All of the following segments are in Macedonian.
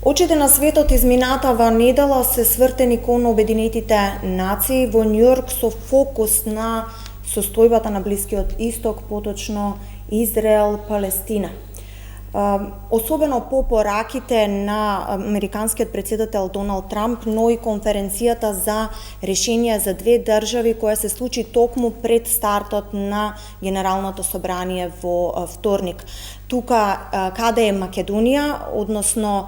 Очите на светот изминатава недела се свртени кон Обединетите нации во Њујорк со фокус на состојбата на Блискиот Исток, поточно Израел, Палестина. Особено по пораките на американскиот председател Доналд Трамп, но и конференцијата за решение за две држави која се случи токму пред стартот на Генералното собрание во вторник. Тука каде е Македонија, односно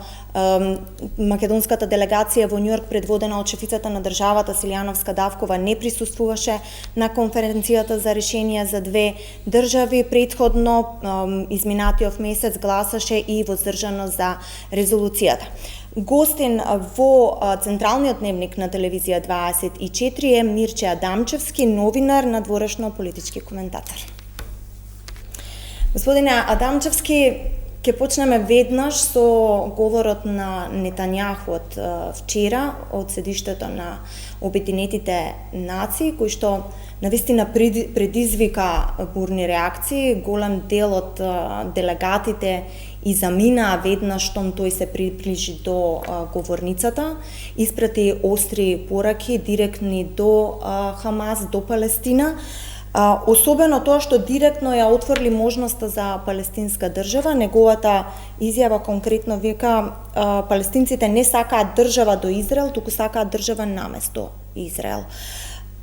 македонската делегација во Њујорк предводена од шефицата на државата Силјана Скадавкова не присуствуваше на конференцијата за решение за две држави. Претходно изминатиот месец гласаше и воздржано за резолуцијата. Гостин во централниот дневник на телевизија 24 е Мирче Адамчевски, новинар, надворешно политички коментатор. Господине Адамчевски, ќе почнеме веднаш со говорот на Нетањаху од вчера од седиштето на Обединетите нации, кој што навистина предизвика бурни реакции. Голем дел од делегатите и заминаа веднаш штом тој се приближи до говорницата, испрати остри пораки директни до Хамас, до Палестина. Особено тоа што директно ја отворили можноста за палестинска држава. Неговата изјава конкретно вика палестинците не сакаат држава до Израел, туку сакаат држава наместо Израел.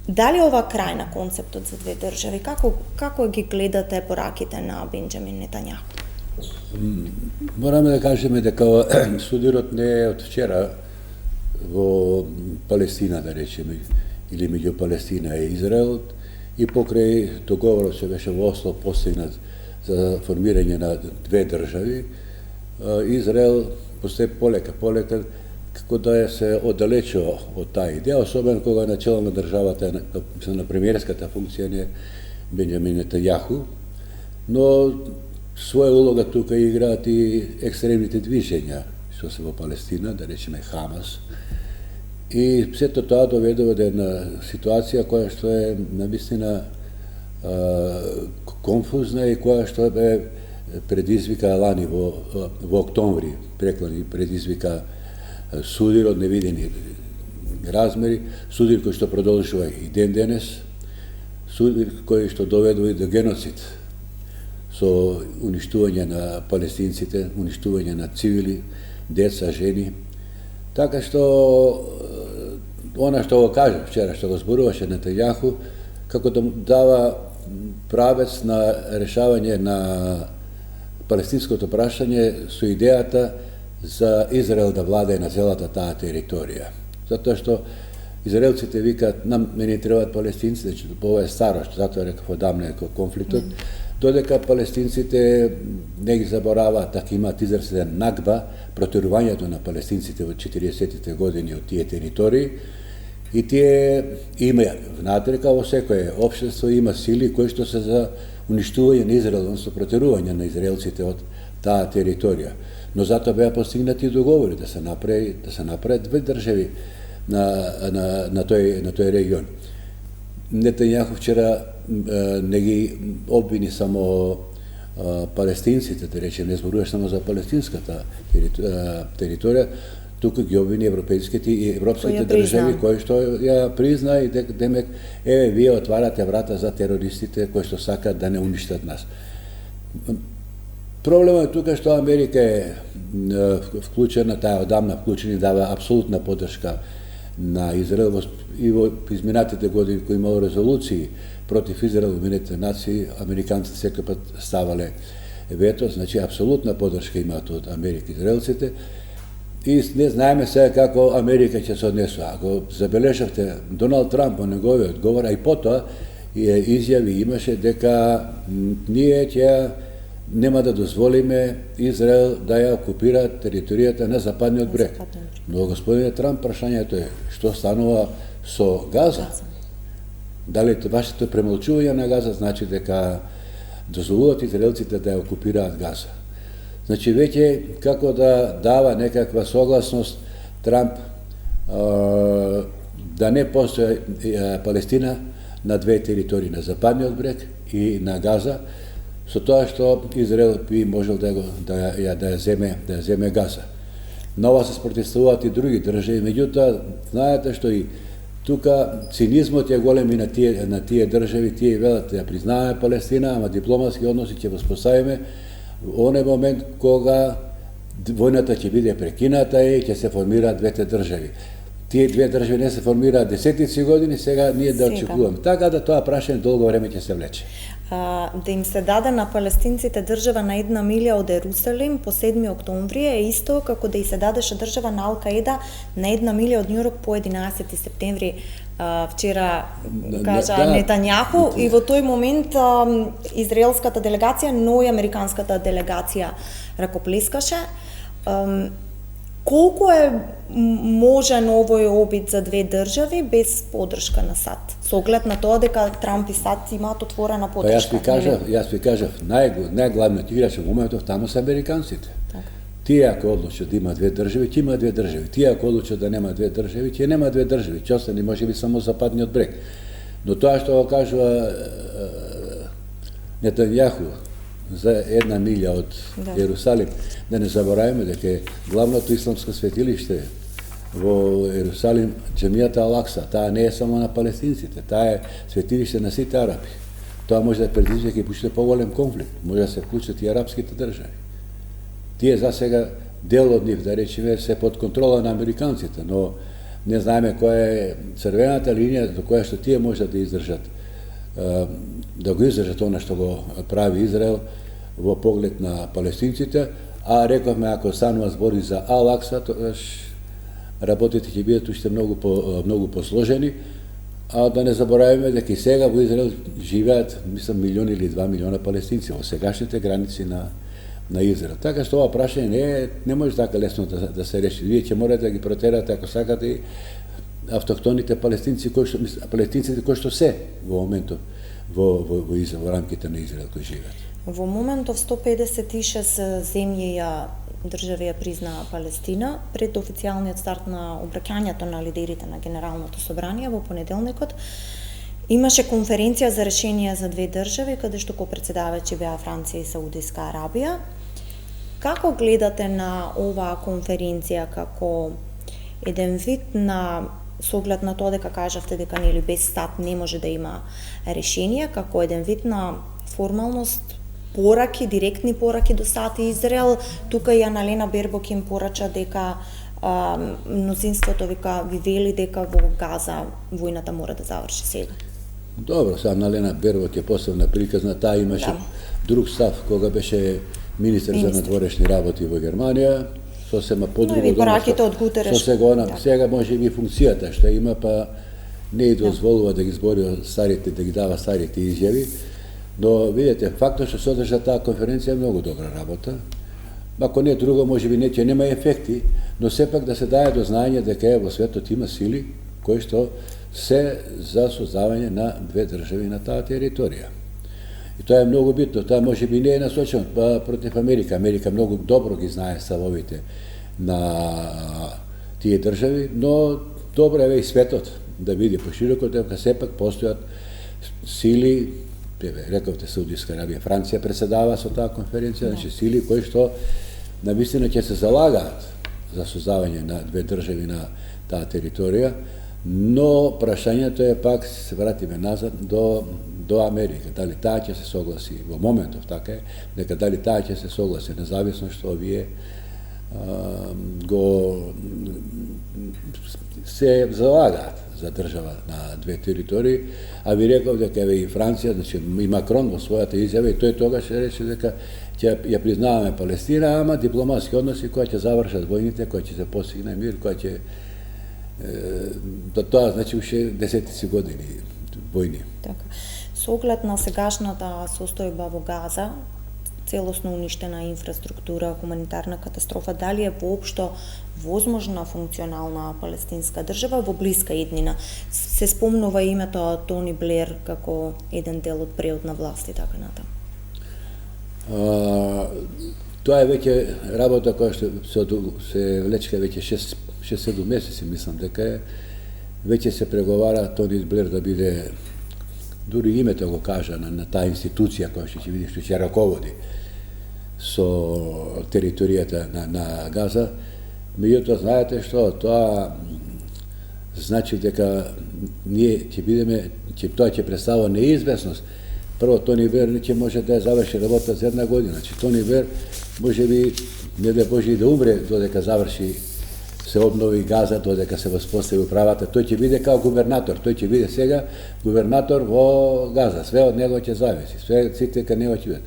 Дали ова крај на концептот за две држави? Како ги гледате пораките на Бенџамин Нетањаху? Мораме да кажеме дека судирот не е од вчера во Палестина, да речеме, или меѓу Палестина и Израел, и покрај договорот се беше во Осло постигнат за формирање на две држави, Израел постепе полека како да се оддалечува од таа идеја, особено кога начело на државата на премиерската функција не Бенџамин Нетањаху, но своја улога тука играат и екстремните движења што се во Палестина, да речеме Хамас. И сето тоа доведува до една ситуација која што е навистина конфузна и која што предизвика лани во октомври, преклани предизвика судир од невидени размери, судир кој што продолжува и ден денес, судир кој што доведува и до геноцид со уништување на палестинците, уништување на цивили, деца, жени. Така што она што го кажа вчера, што го зборуваше Нетањаху, како да дава правец на решавање на палестинското прашање со идејата за Израел да владее на целата таа територија. Затоа што израелците викаат, нам не ни требаат палестинци, значи ова е старо, што затоа реков одамна е конфликтот, додека палестинците не ги забораваат, така имаат изразен нагба, протерувањето на палестинците во 40-тите години од тие територии, и тие има внатре во секое општество има сили кои што се за уништување на Израел, односно протерување на израелците од таа територија. Но затоа беа постигнати договори да се направат две држави на тој регион. Нетањаху вчера не ги обвини само палестинците, да речем, не зборуваш само за палестинската територија, тука ги обвини европејските и европските држави кои што ја призна и демек вие отварате врата за терористите кои што сакаат да не уништат нас. Проблемот е тука што Америка е вклучена, таа одамна вклучена и дава апсолутна поддршка на Израел и во изминатите години кои имало резолуции против Израел во Обединетите нации, американците секој пат ставале вето, значи апсолутна поддршка имаат од Америка израелците. И не знаеме сега како Америка ќе се однесува. Ако забележавте, Доналд Трамп во неговиот говор, а и потоа изјави имаше дека ние ќе нема да дозволиме Израел да ја окупира територијата на Западниот брег. Но, господине Трамп, прашањето е што станува со Газа? Дали вашето премолчување на Газа значи дека дозволуваат израелците да ја окупираат Газа? Значи, веќе како да дава некаква согласност Трамп да не постои Палестина на две територии, на Западниот брег и на Газа, со тоа што Израел би можел да ја земе Газа. на ова се спротивставуваат и други држави, меѓутоа, знаете што и тука цинизмот е голем и на тие држави, тие велат ја признаваме Палестина, ама дипломатски односи ќе воспоставиме во оној момент кога војната ќе биде прекината и ќе се формираат двете држави. Тие две држави не се формираат десетици години, сега ние да очекуваме. Така да тоа прашање долго време ќе се влече. Да им се даде на палестинците држава на 1 милја од Ерусалим по 7 октомври е исто како да и се дадеше држава на Ал-Каида на 1 милја од Њујорк по 11 септември. Вчера кажа Нетањаху и во тој момент израелската делегација, но и американската делегација ракоплескаше. Колку е можен овој обид за две држави без поддршка на САД? Со оглед на тоа дека Трамп и САД имаат отворена поддршка. Јас ви кажав, најглавниот играч во моментов таму се американците. Така. Тие ако одлучат да има две држави, ќе има две држави. Тие ако одлучат да нема две држави, ќе нема две држави. Ќе остане можеби само западниот брег. Но тоа што го кажува Нетањаху за 1 милја од Ерусалим, да не забораваме дека главното исламско светилиште во Ерусалим, џемијата Ал-Акса, таа не е само на палестинците, таа е светилиште на сите араби. Тоа може да предизвика и пуште поголем конфликт, може да се вклучат и арапските држави. Тие за сега дел од нив, да речеме, се под контрола на американците, но не знаеме која е црвената линија до која што тие можат да издржат, да го издржат она што го прави Израел во поглед на палестинците, а рековме ако станува збори за Ал-Акса, тогаш работите ќе бидат уште многу посложени, а да не забораваме дека и сега во Израел живеат, мислам, 1 или 2 милиона палестинци во сегашните граници на Израел. Така што ова прашање не може така лесно да се реши. Вие ќе морате да ги протерате, ако сакате, и автохтоните палестинците кои што се во моментот во Израел, во рамките на Израел кои живеат. Во моментов 156 земји држави ја признаа Палестина пред официјалниот старт на обраќањето на лидерите на Генералното собрание во понеделникот. Имаше конференција за решение за две држави, каде што ко-председавачи беа Франција и Саудиска Арабија. Како гледате на оваа конференција како еден вид на, со оглед на тоа дека кажавте дека нели без стат не може да има решение, како еден вид на формалност, пораки, директни пораки до САД и Израел? Тука и Аналена Бербок им порача дека мнозинството ви вели дека во Газа војната мора да заврши сега. Добро, сега Аналена Бербок е посебна приказна, таа имаше друг став кога беше министер за надворешни работи во Германија, сосема подруго сега може би функцијата што има, па не и дозволува да ги збори старите, да ги дава старите изјави. Но видите, фактот што се одржа таа конференција е многу добра работа. Ако не друго, може би ќе нема ефекти, но сепак да се даде до знаење дека во светот има сили кои што се за создавање на две држави на таа територија. И тоа е многу битно, тоа може би не е насочено против Америка. Америка многу добро ги знае ставовите на тие држави, но добро е и светот да види пошироко дека сепак постојат сили, рековте Саудиска Арабија, Франција председава со таа конференција, значи сили кои што навистина ќе се залагаат за создавање на две држави на таа територија, но прашањето е пак, се вратиме назад до Америка, дали таа ќе се согласи во моментов, така е, дека дали таа ќе се согласи, независно што овие се залагаат за држава на две територии, а ви реков дека и Франција, значи и Макрон во својата изјава, и тој тогаш рече дека ќе ја признаваме Палестина, ама дипломатски односи кои ќе завршат војните, кои ќе се постигне мир, кои ќе тоа значи уште десетици години војни. Така. Со оглед на сегашната состојба во Газа, целосно уништена инфраструктура, хуманитарна катастрофа, дали е воопшто возможна функционална палестинска држава во блиска иднина? Се спомнува името Тони Блер како еден дел од преод на власт и така натаму. Тоа е веќе работа која што се влечка веќе 6-7 месеци, мислам дека веќе се преговара Тони Блер да биде, дури името го кажа на таа институција која што ќе види, што ќе раководи со територијата на Газа, Меѓутоа, знаете што, тоа значи дека ние ќе бидеме, тоа ќе представува неизвестност. Прво, Тони Блер ќе може да ја заврши работа за една година. Значи, Тони Блер може би, не да може и да умре додека заврши, се обнови Газа, додека се воспостави управата. Тој ќе биде као губернатор, тој ќе биде сега губернатор во Газа. Све од него ќе зависи, сите кај него ќе бидат.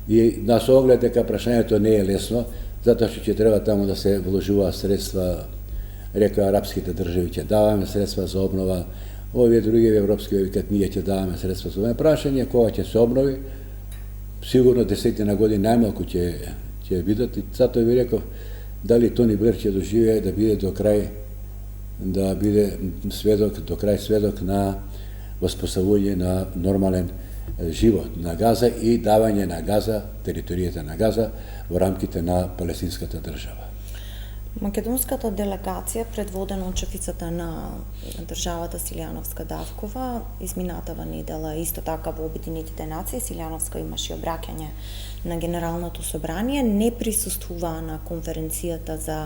И на оглед дека прашањето не е лесно, затоа што ќе треба таму да се вложуваат средства, рекоа арапските држави ќе даваме средства за обнова, овие други европски викат ние ќе даваме средства за обнова. Прашање кога ќе се обнови, сигурно 10 години најмалку ќе бидат, и затоа ви реков дали Тони Блер ќе доживее да биде до крај, да биде сведок, до крај сведок на воспоставување на нормален живот на Газа и давање на Газа, територијата на Газа, во рамките на палестинската држава. Македонската делегација, предводена од шефицата на државата Силјановска Давкова, изминатава недела исто така во Обединетите нации. Силјановска имаше обраќање на Генералното собрание, не присуствува на конференцијата за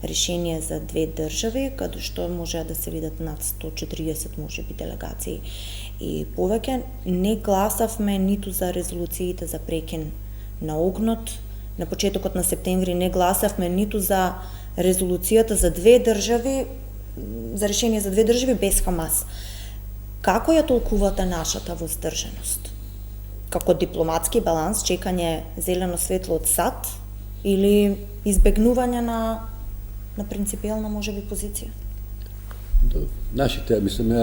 решение за две држави, каде што може да се видат над 140 можеби делегации и повеќе. Не гласавме ниту за резолуциите за прекин на огнот. На почетокот на септември не гласавме ниту за резолуцијата за две држави, за решение за две држави без Хамас. Како ја толкувате нашата воздржаност? Како дипломатски баланс, чекање зелено светло од САД или избегнување на принципијална можеби позиција? Нашите, мислам,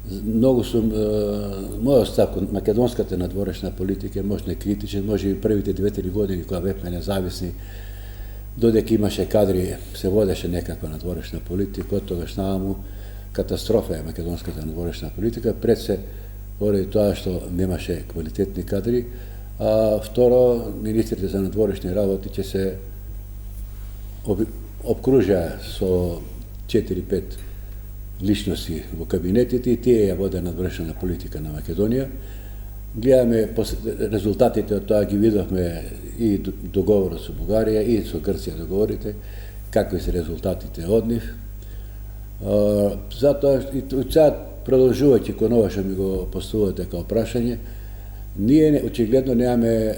многу сум, мојот став кон македонската надворешна политика може не критичен, може и првите 2-3 години кога бевме независни, додека имаше кадри, се водеше некаква надворешна политика, од тогаш наваму катастрофа е македонската надворешна политика, пред се поради тоа што немаше квалитетни кадри, а второ, министрите за надворешни работи ќе се обкружаа со 4-5 личности во кабинетите и тие ја воде надворешна политика на Македонија. Гледаме резултатите од тоа, ги видовме и договорот со Бугарија и со Грција договорите, какви се резултатите од нив. Затоа и сега продолжувајќи кон ова што ми го поставувате како прашање, ние очигледно немаме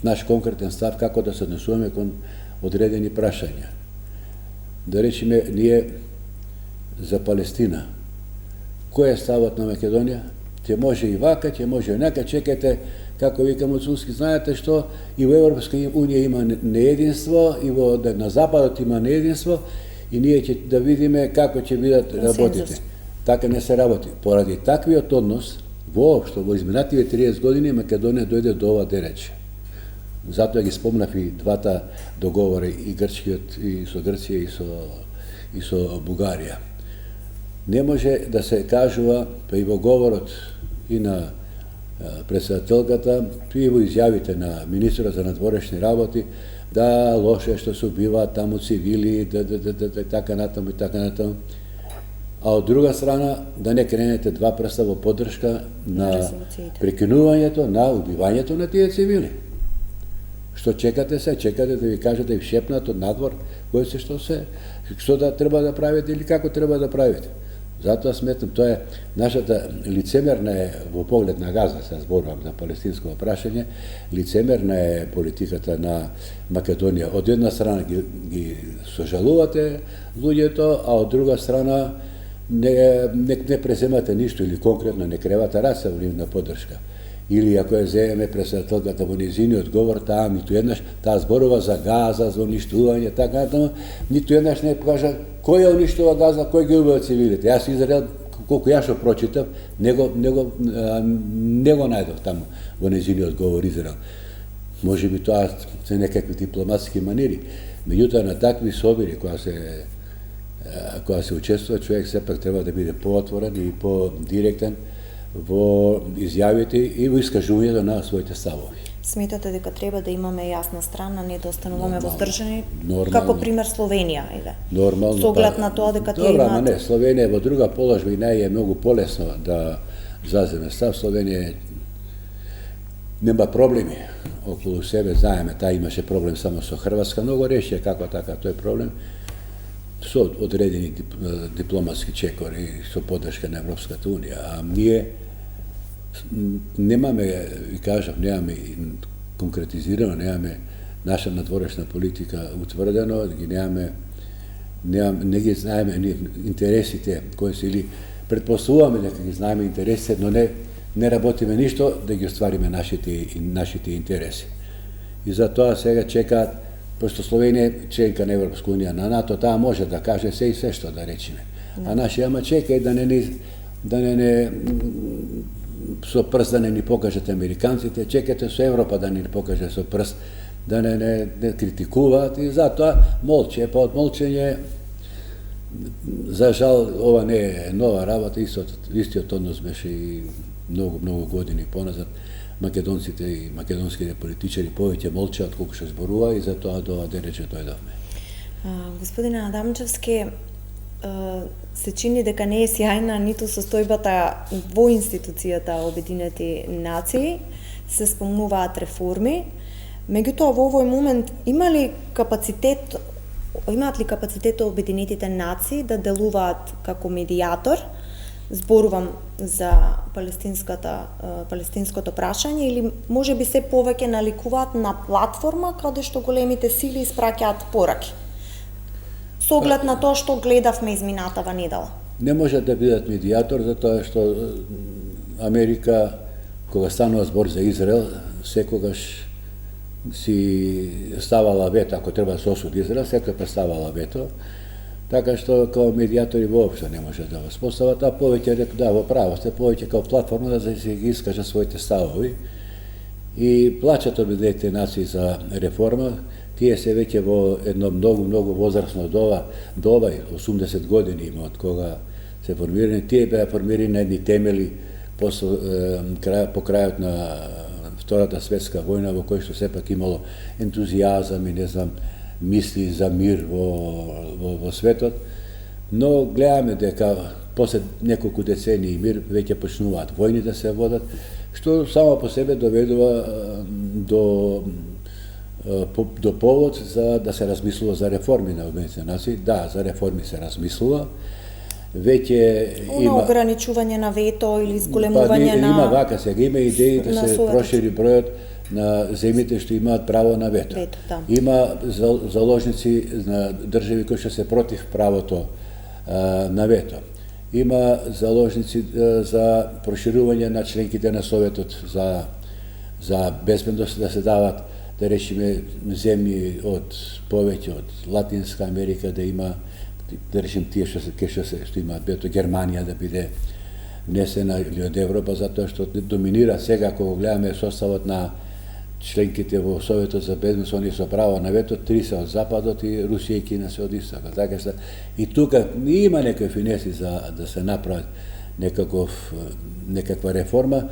наш конкретен став како да се однесуваме кон одредени прашања. Да речеме, ние за Палестина, кој е ставот на Македонија? Ќе може и вака, ќе може и онака, чекајте, како викам од Сулски, знаете што и во Европска унија има неединство, и на Западот има неединство, и ние ќе да видиме како ќе бидат работите. Така не се работи. Поради таквиот однос, воопшто во изминативе 30 години Македонија дојде до ова дерече. Затоа ги спомнав и двата договори, и грчкиот, и со Грција, и со Бугарија. Не може да се кажува, па и во говорот и на председателката, и во изјавите на министрот за надворешни работи, да лоше што се убиваат таму цивили, така натаму и така натаму. А од друга страна, да не кренете два прста во поддршка на прекинувањето, на убивањето на тие цивили. Што чекате се? Чекате да ви кажат, да ви шепнат од надвор, кој се што да треба да правите или како треба да правите. Затоа сметам, тоа е нашата лицемерна е во поглед на Газа, се зборувам за палестинско прашање, лицемерна е политиката на Македонија. Од една страна ги сожалувате луѓето, а од друга страна не преземате ништо или конкретно не кревате раца во нивна поддршка. Или ако ја земеме председателката во низиниот говор, таа ниту еднаш, таа зборува за Газа, за уништување, така натаму, ниту еднаш не покажа кој ја уништува Газа, кој ги убива цивилите. Јас Израел, колку ја што прочитав, не го најдов таму во низиниот говор Израел. Може би тоа се некакви дипломатски манири. Меѓутоа на такви собири кога се учествува, човек сепак треба да биде поотворен и подиректен во изјавите и во искажувањето на своите ставови. Сметате дека треба да имаме јасна страна, не да остануваме воздржани, како пример Словенија, еве. Нормално. Со оглед на тоа дека тие имаат. Не, Словенија е во друга положба и нај е многу полесно да заземе став. Словенија нема проблеми околу себе, знаеме, таа имаше проблем само со Хрватска, но го решија како така тој проблем со одредени дипломатски чекори, со поддршка на Европската Унија, а ние немаме, ви кажав, немаме конкретизирано, немаме наша надворешна политика утврдено, не ги знаеме интересите кои се, или предпоставуваме дека ги знаеме интересите, но не работиме ништо да ги оствариме нашите интереси. И затоа сега чекаат, пошто Словенија е членка на Европска Унија, на НАТО, таа може да каже се и се што да речеме. А наши ама чекај да не со прст да не ни покажат американците, чекате со Европа да ни покаже со прст, да не критикуваат, и затоа молче, па од молчење, за жал, ова не е нова работа, истиот однос беше и многу години поназад. Македонците и македонските политичари повеќе молчаат колку што зборува, и затоа до оваа рече дојдовме. Господине Адамчевски, се чини дека не е сјајна ниту состојбата во институцијата Обединети нации, се спомнуваат реформи, меѓутоа во овој момент имаат ли капацитет Обединетите нации да делуваат како медијатор? Зборувам за палестинското прашање, или може би се повеќе наликуваат на платформа каде што големите сили испраќаат пораки? Со оглед на тоа што гледавме изминатава недела. Не можат да бидат медијатор, затоа што Америка, кога станува збор за Израел, секогаш си ставала вето, ако треба да се осуди Израел, секој ставала вето. Така што као медијатори воопшто не може да воспостават, а повеќе, да, во право сте, повеќе као платформа да се ги искажат своите ставови. И плачат Обединетите нации за реформа, тие се веќе во едно многу возрастно доба, 80 години има од кога се формирани. Тие беа формирани на едни темели по крајот на Втората светска војна, во кој што сепак имало ентузијазам и мисли за мир во светот, но гледаме дека после неколку децении мир веќе почнуваат војни да се водат, што само по себе доведува до повод за да се размислува за реформи на Обединетите нации. Да, за реформи се размислува. Веќе има ограничување на вето или зголемување на... Има вака сега, има идеи да се прошири бројот на земите што имаат право на вето. Да. Има заложници на држави кои што се против правото на вето. Има заложници за проширување на членките на Советот за безбедност, да се дават, да речеме, земји од повеќе од Латинска Америка, да има, да речем, тие што имаат вето, Германија да биде внесена, или од Европа, затоа што доминира сега, кога гледаме составот на членките во Советот за безбедност, они со право на вето, 3 се од Западот и Русија и Кина се од Истокот. Така што и тука има некои финеси за да се направат некаква реформа,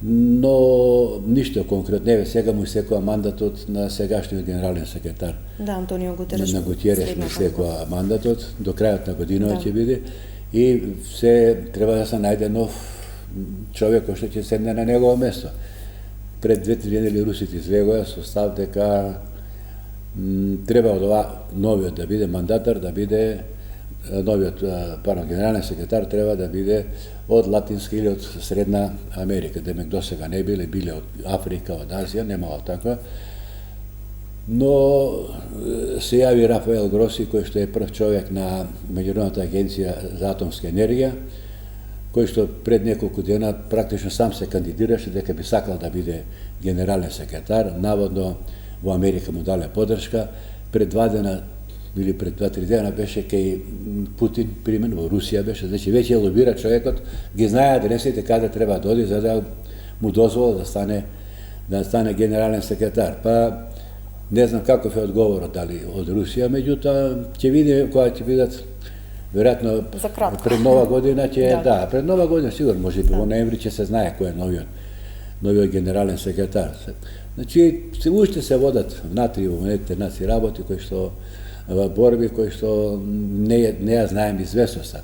но ништо конкретно. Еве сега му истекува мандатот на сегашниот генерален секретар. Да, Антонио Гутереш. На Гутереш му истекува мандатот, до крајот на годината ќе биде, и се треба да се најде нов човек кој што ќе седне на негово место. Пред 2-3 недели русите излегоа со став дека треба од ова новиот да биде мандатар, да биде генерален секретар треба да биде од Латинска или од Средна Америка. Демек досега не биле од Африка, од Азија, немало таква. Но се јави Рафаел Гроси, кој што е прв човек на Меѓународната агенција за атомска енергија, кој што пред неколку дена практично сам се кандидираше дека би сакал да биде генерален секретар. Наводно во Америка му дале поддршка. Пред 2 дена или пред 2-3 дена беше кај Путин примен, во Русија беше, значи веќе лобира човекот, ги знае адресите каде треба да оди за да му дозвола да стане генерален секретар. Па не знам каков е одговорот, дали од Русија, меѓутоа ќе видиме кога ќе бидат, веројатно пред нова година ќе, да, пред нова година сигурно, може би во ноември ќе се знае кој е новиот генерален секретар. Значи, уште се водат внатри во Обединетите нации работи кои што во борби кои што не ја знаем известноста.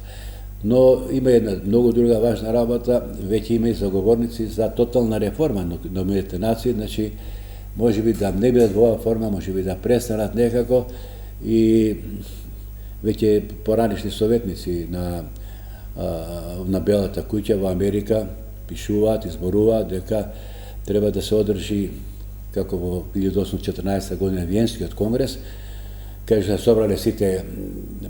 Но има една многу друга важна работа, веќе има и заговорници за тотална реформа на Обединетите нации, значи може би да не бидат во оваа форма, може би да престанат некако и веќе поранешни советници на Белата куќа во Америка пишуваат, изборуваат дека треба да се одржи како во 1814 година Виенскиот конгрес, кај што се собрале сите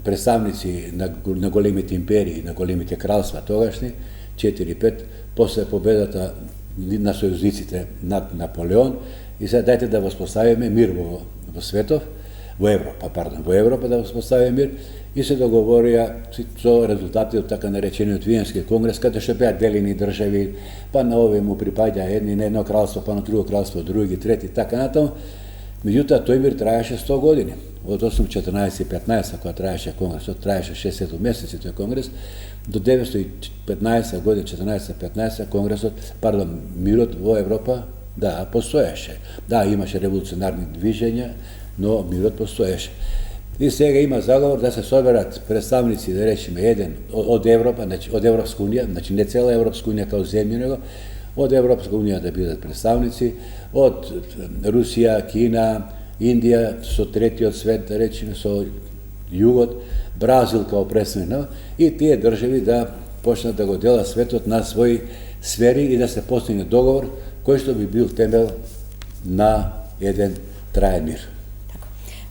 представници на големите империи, на големите кралства тогашни, 4-5, после победата на сојузниците над Наполеон, и сега дајте да воспоставиме мир во светов, во Европа да воспоставиме мир, и се договорија со резултати од така наречениот Виенски конгрес, каде што беа делени држави, па на овие му припаѓа едни на едно кралство, па на друго кралство, други, трети, така натаму. Меѓутоа, тој мир траеше 100 години. Од 814-15, кога траеше конгресот, траеше 6-7 месеци тој конгрес, до 915 година, 14-15 мирот во Европа, да, постоеше. Да, имаше револуционарни движења, но мирот постоеше. И сега има заговор да се соберат представници, да речеме, еден од Европа, значи од Европска унија, значи не цела Европска унија као земја, него од Европска унија да бидат представници, од Русија, Кина, Индија, со третиот свет, да речеме, со југот, Бразил као представник, и тие држави да почнат да го делат светот на своји сфери и да се постигне договор кој што би бил темел на еден траен мир.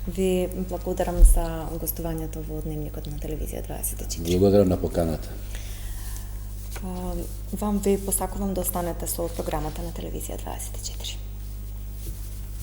Ви благодарам за гостувањето во Дневникот на Телевизија 24. Благодарам на поканата. Вам ви посакувам да останете со програмата на Телевизија 24.